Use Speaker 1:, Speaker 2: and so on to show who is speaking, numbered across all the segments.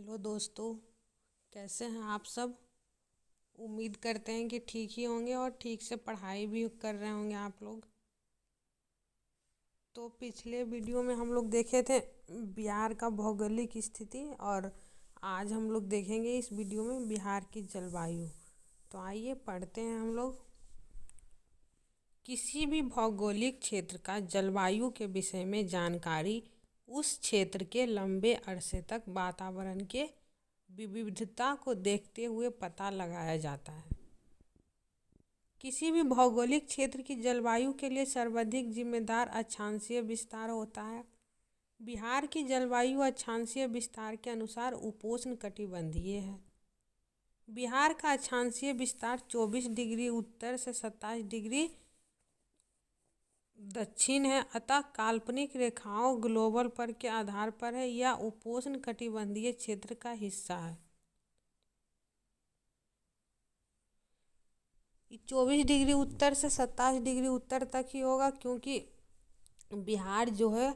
Speaker 1: Hello दोस्तों, कैसे हैं आप सब। उम्मीद करते हैं कि ठीक ही होंगे और ठीक से पढ़ाई भी कर रहे होंगे आप लोग। तो पिछले वीडियो में हम लोग देखे थे बिहार का भौगोलिक स्थिति, और आज हम लोग देखेंगे इस वीडियो में बिहार की जलवायु। तो आइए पढ़ते हैं हम लोग। किसी भी भौगोलिक क्षेत्र का जलवायु के विषय में जानकारी उस क्षेत्र के लंबे अरसे तक वातावरण के विविधता को देखते हुए पता लगाया जाता है। किसी भी भौगोलिक क्षेत्र की जलवायु के लिए सर्वाधिक जिम्मेदार अक्षांशीय विस्तार होता है। बिहार की जलवायु अक्षांशीय विस्तार के अनुसार उपोष्ण कटिबंधीय है। बिहार का अक्षांशीय विस्तार 24 डिग्री उत्तर से 27 डिग्री दक्षिण है, अतः काल्पनिक रेखाओं ग्लोबल पर के आधार पर है। यह उपोष्ण कटिबंधीय क्षेत्र का हिस्सा है। 24 डिग्री उत्तर से 27 डिग्री उत्तर तक ही होगा, क्योंकि बिहार जो है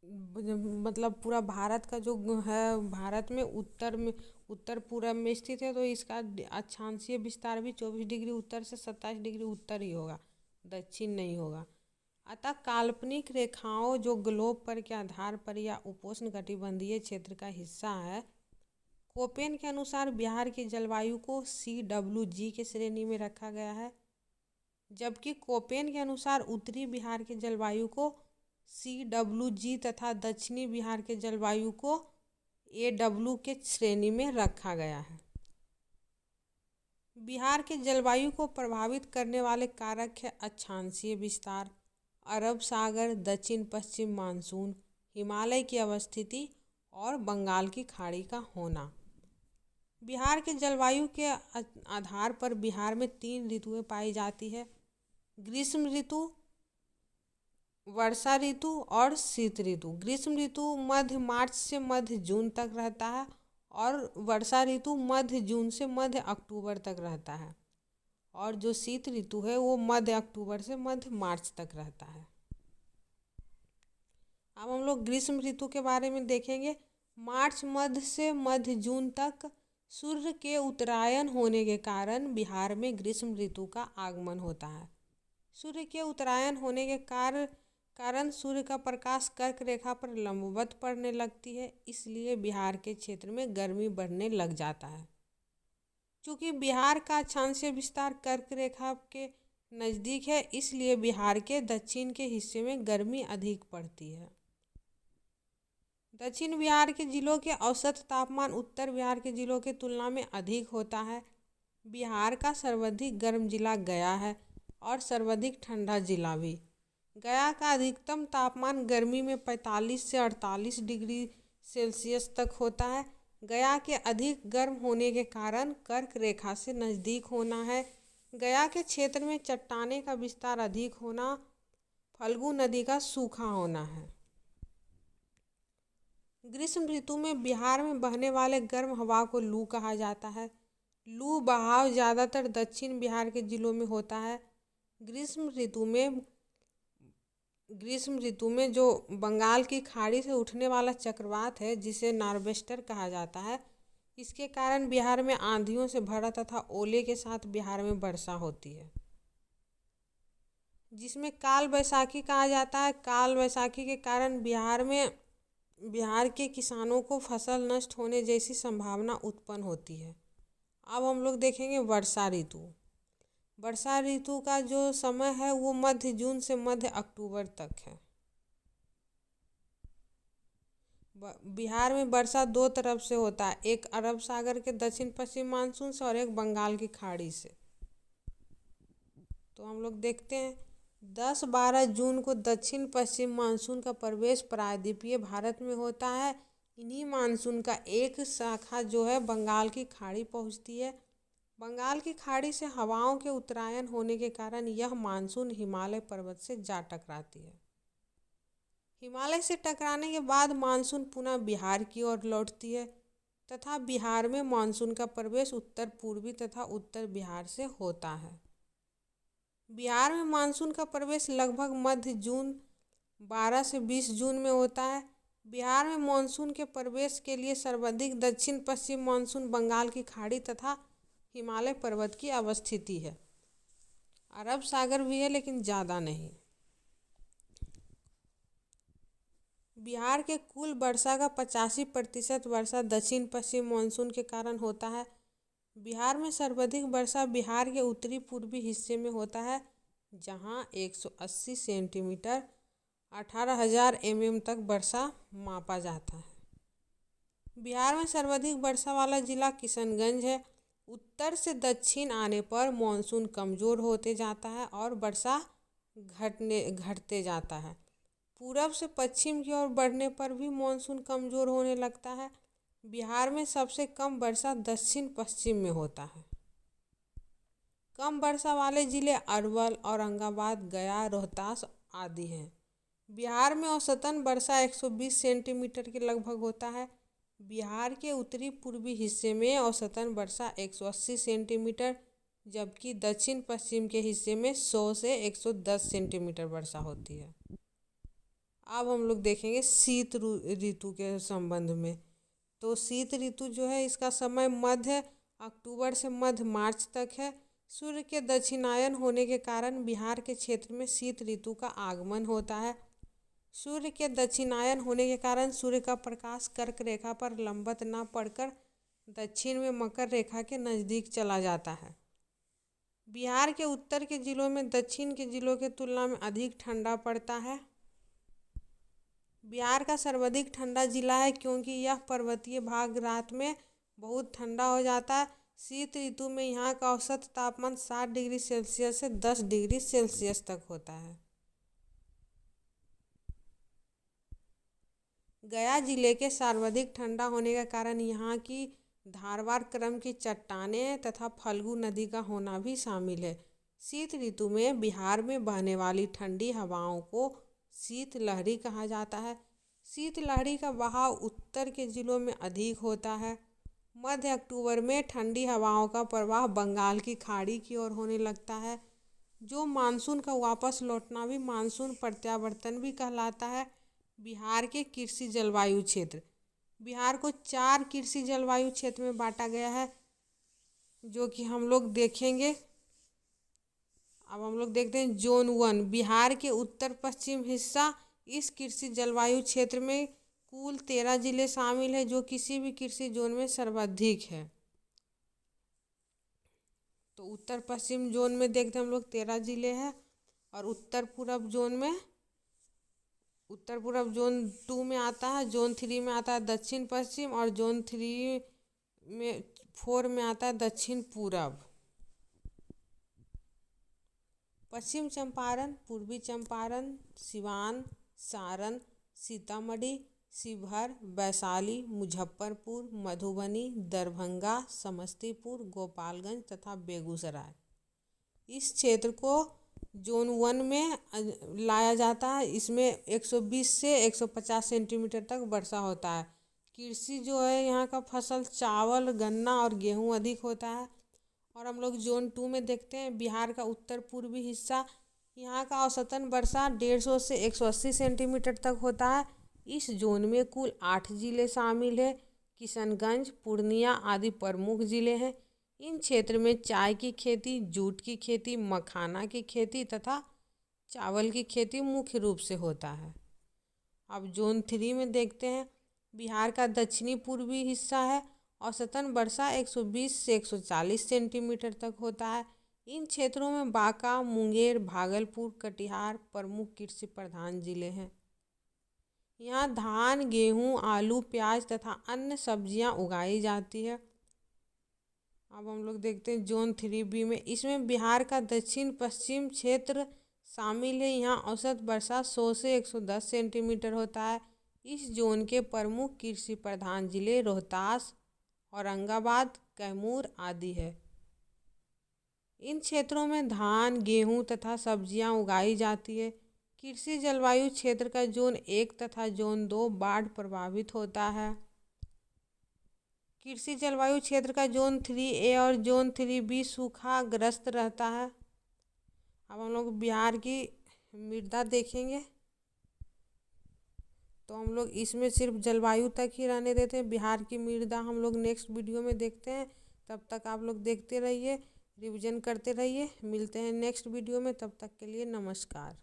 Speaker 1: मतलब पूरा भारत का जो है, भारत में उत्तर पूरब में स्थित है, तो इसका अक्षांशीय विस्तार भी 24 डिग्री उत्तर से 27 डिग्री उत्तर ही होगा, दक्षिण नहीं होगा। अतः काल्पनिक रेखाओं जो ग्लोब पर के आधार पर या उपोष्ण कटिबंधीय क्षेत्र का हिस्सा है। कोपेन के अनुसार बिहार की जलवायु को CWG के श्रेणी में रखा गया है, जबकि कोपेन के अनुसार उत्तरी बिहार की जलवायु को CWG तथा दक्षिणी बिहार के जलवायु को AW के श्रेणी में रखा गया है। बिहार के जलवायु को प्रभावित करने वाले कारक है अक्षांशीय विस्तार, अरब सागर, दक्षिण पश्चिम मानसून, हिमालय की अवस्थिति और बंगाल की खाड़ी का होना। बिहार के जलवायु के आधार पर बिहार में 3 ऋतुएं पाई जाती है: ग्रीष्म ऋतु, वर्षा ऋतु और शीत ऋतु। ग्रीष्म ऋतु मध्य मार्च से मध्य जून तक रहता है और वर्षा ऋतु मध्य जून से मध्य अक्टूबर तक रहता है, और जो शीत ऋतु है वो मध्य अक्टूबर से मध्य मार्च तक रहता है। अब हम लोग ग्रीष्म ऋतु के बारे में देखेंगे। मार्च मध्य से मध्य जून तक सूर्य के उत्तरायण होने के कारण बिहार में ग्रीष्म ऋतु का आगमन होता है। सूर्य के उत्तरायण होने के कारण सूर्य का प्रकाश कर्क रेखा पर लंबवत पड़ने लगती है, इसलिए बिहार के क्षेत्र में गर्मी बढ़ने लग जाता है। चूँकि बिहार का अक्षांशीय विस्तार कर्क रेखा के नज़दीक है, इसलिए बिहार के दक्षिण के हिस्से में गर्मी अधिक पड़ती है। दक्षिण बिहार के जिलों के औसत तापमान उत्तर बिहार के जिलों की तुलना में अधिक होता है। बिहार का सर्वाधिक गर्म जिला गया है और सर्वाधिक ठंडा जिला भी। गया का अधिकतम तापमान गर्मी में 45 से 48 डिग्री सेल्सियस तक होता है। गया के अधिक गर्म होने के कारण कर्क रेखा से नज़दीक होना है। गया के क्षेत्र में चट्टाने का विस्तार अधिक होना, फल्गु नदी का सूखा होना है। ग्रीष्म ऋतु में बिहार में बहने वाले गर्म हवा को लू कहा जाता है। लू बहाव ज़्यादातर दक्षिण बिहार के जिलों में होता है। ग्रीष्म ऋतु में जो बंगाल की खाड़ी से उठने वाला चक्रवात है, जिसे नॉर्वेस्टर कहा जाता है, इसके कारण बिहार में आंधियों से भरा तथा ओले के साथ बिहार में वर्षा होती है, जिसमें काल वैसाखी कहा जाता है। काल वैसाखी के कारण बिहार के किसानों को फसल नष्ट होने जैसी संभावना उत्पन्न होती है। अब हम लोग देखेंगे वर्षा ऋतु। वर्षा ऋतु का जो समय है वो मध्य जून से मध्य अक्टूबर तक है। बिहार में वर्षा 2 तरफ से होता है, एक अरब सागर के दक्षिण पश्चिम मानसून से और एक बंगाल की खाड़ी से। तो हम लोग देखते हैं 10-12 जून को दक्षिण पश्चिम मानसून का प्रवेश प्रायद्वीपीय भारत में होता है। इन्हीं मानसून का एक शाखा जो है बंगाल की खाड़ी पहुंचती है। बंगाल की खाड़ी से हवाओं के उत्तरायण होने के कारण यह मानसून हिमालय पर्वत से जा टकराती है। हिमालय से टकराने के बाद मानसून पुनः बिहार की ओर लौटती है तथा बिहार में मानसून का प्रवेश उत्तर पूर्वी तथा उत्तर बिहार से होता है। बिहार में मानसून का प्रवेश लगभग मध्य जून 12 से 20 जून में होता है। बिहार में मानसून के प्रवेश के लिए सर्वाधिक दक्षिण पश्चिम मानसून बंगाल की खाड़ी तथा हिमालय पर्वत की अवस्थिति है। अरब सागर भी है लेकिन ज़्यादा नहीं। बिहार के कुल वर्षा का 85% वर्षा दक्षिण पश्चिम मानसून के कारण होता है। बिहार में सर्वाधिक वर्षा बिहार के उत्तरी पूर्वी हिस्से में होता है, जहां 180 सेंटीमीटर 18,000 mm तक वर्षा मापा जाता है। बिहार में सर्वाधिक वर्षा वाला जिला किशनगंज है। उत्तर से दक्षिण आने पर मानसून कमज़ोर होते जाता है और वर्षा घटते जाता है। पूरब से पश्चिम की ओर बढ़ने पर भी मानसून कमज़ोर होने लगता है। बिहार में सबसे कम वर्षा दक्षिण पश्चिम में होता है। कम वर्षा वाले जिले अरवल, औरंगाबाद, गया, रोहतास आदि हैं। बिहार में औसतन वर्षा 120 सेंटीमीटर के लगभग होता है। बिहार के उत्तरी पूर्वी हिस्से में औसतन वर्षा 180 सेंटीमीटर, जबकि दक्षिण पश्चिम के हिस्से में 100 से 110 सेंटीमीटर वर्षा होती है। अब हम लोग देखेंगे शीत ऋतु के संबंध में। तो शीत ऋतु जो है इसका समय मध्य अक्टूबर से मध्य मार्च तक है। सूर्य के दक्षिणायन होने के कारण बिहार के क्षेत्र में शीत ऋतु का आगमन होता है। सूर्य के दक्षिणायन होने के कारण सूर्य का प्रकाश कर्क रेखा पर लंबवत न पड़कर दक्षिण में मकर रेखा के नज़दीक चला जाता है। बिहार के उत्तर के जिलों में दक्षिण के जिलों के तुलना में अधिक ठंडा पड़ता है। बिहार का सर्वाधिक ठंडा जिला है क्योंकि यह पर्वतीय भाग रात में बहुत ठंडा हो जाता है। शीत ऋतु में यहाँ का औसत तापमान 7 डिग्री सेल्सियस से 10 डिग्री सेल्सियस तक होता है। गया जिले के सर्वाधिक ठंडा होने के कारण यहाँ की धारवार क्रम की चट्टानें तथा फल्गु नदी का होना भी शामिल है। शीत ऋतु में बिहार में बहने वाली ठंडी हवाओं को शीत लहरी कहा जाता है। शीत लहरी का बहाव उत्तर के जिलों में अधिक होता है। मध्य अक्टूबर में ठंडी हवाओं का प्रवाह बंगाल की खाड़ी की ओर होने लगता है, जो मानसून का वापस लौटना भी मानसून प्रत्यावर्तन भी कहलाता है। बिहार के कृषि जलवायु क्षेत्र। बिहार को 4 कृषि जलवायु क्षेत्र में बांटा गया है, जो कि हम लोग देखेंगे। अब हम लोग देखते हैं जोन 1। बिहार के उत्तर पश्चिम हिस्सा। इस कृषि जलवायु क्षेत्र में कुल 13 जिले शामिल हैं, जो किसी भी कृषि जोन में सर्वाधिक है। तो उत्तर पश्चिम जोन में देखते हैं हम लोग 13 जिले हैं, और उत्तर पूरब जोन 2 में आता है। जोन 3 में आता है दक्षिण पश्चिम, और जोन 4 में आता है दक्षिण पूरब। पश्चिम चंपारण, पूर्वी चंपारण, सिवान, सारण, सीतामढ़ी, शिवहर, वैशाली, मुजफ्फरपुर, मधुबनी, दरभंगा, समस्तीपुर, गोपालगंज तथा बेगूसराय। इस क्षेत्र को जोन 1 में लाया जाता है। इसमें 120 से 150 सेंटीमीटर तक वर्षा होता है। कृषि जो है यहाँ का फसल चावल, गन्ना और गेहूँ अधिक होता है। और हम लोग जोन 2 में देखते हैं बिहार का उत्तर पूर्वी हिस्सा। यहाँ का औसतन वर्षा 150 से 180 सेंटीमीटर तक होता है। इस जोन में कुल 8 जिले शामिल हैं। किशनगंज, पूर्णिया आदि प्रमुख जिले हैं। इन क्षेत्र में चाय की खेती, जूट की खेती, मखाना की खेती तथा चावल की खेती मुख्य रूप से होता है। अब जोन 3 में देखते हैं। बिहार का दक्षिणी पूर्वी हिस्सा है। औसतन वर्षा 120 से 140 सेंटीमीटर तक होता है। इन क्षेत्रों में बांका, मुंगेर, भागलपुर, कटिहार प्रमुख कृषि प्रधान जिले हैं। यहाँ धान, गेहूँ, आलू, प्याज तथा अन्य सब्जियाँ उगाई जाती है। अब हम लोग देखते हैं जोन 3B में। इसमें बिहार का दक्षिण पश्चिम क्षेत्र शामिल है। यहाँ औसत वर्षा 100 से 110 सेंटीमीटर होता है। इस जोन के प्रमुख कृषि प्रधान जिले रोहतास, औरंगाबाद, कैमूर आदि है। इन क्षेत्रों में धान, गेहूं तथा सब्जियां उगाई जाती है। कृषि जलवायु क्षेत्र का जोन 1 तथा जोन 2 बाढ़ प्रभावित होता है। कृषि जलवायु क्षेत्र का जोन 3A और जोन 3B सूखाग्रस्त रहता है। अब हम लोग बिहार की मृदा देखेंगे। तो हम लोग इसमें सिर्फ जलवायु तक ही रहने देते हैं। बिहार की मृदा हम लोग नेक्स्ट वीडियो में देखते हैं। तब तक आप लोग देखते रहिए, रिवीजन करते रहिए। मिलते हैं नेक्स्ट वीडियो में, तब तक के लिए नमस्कार।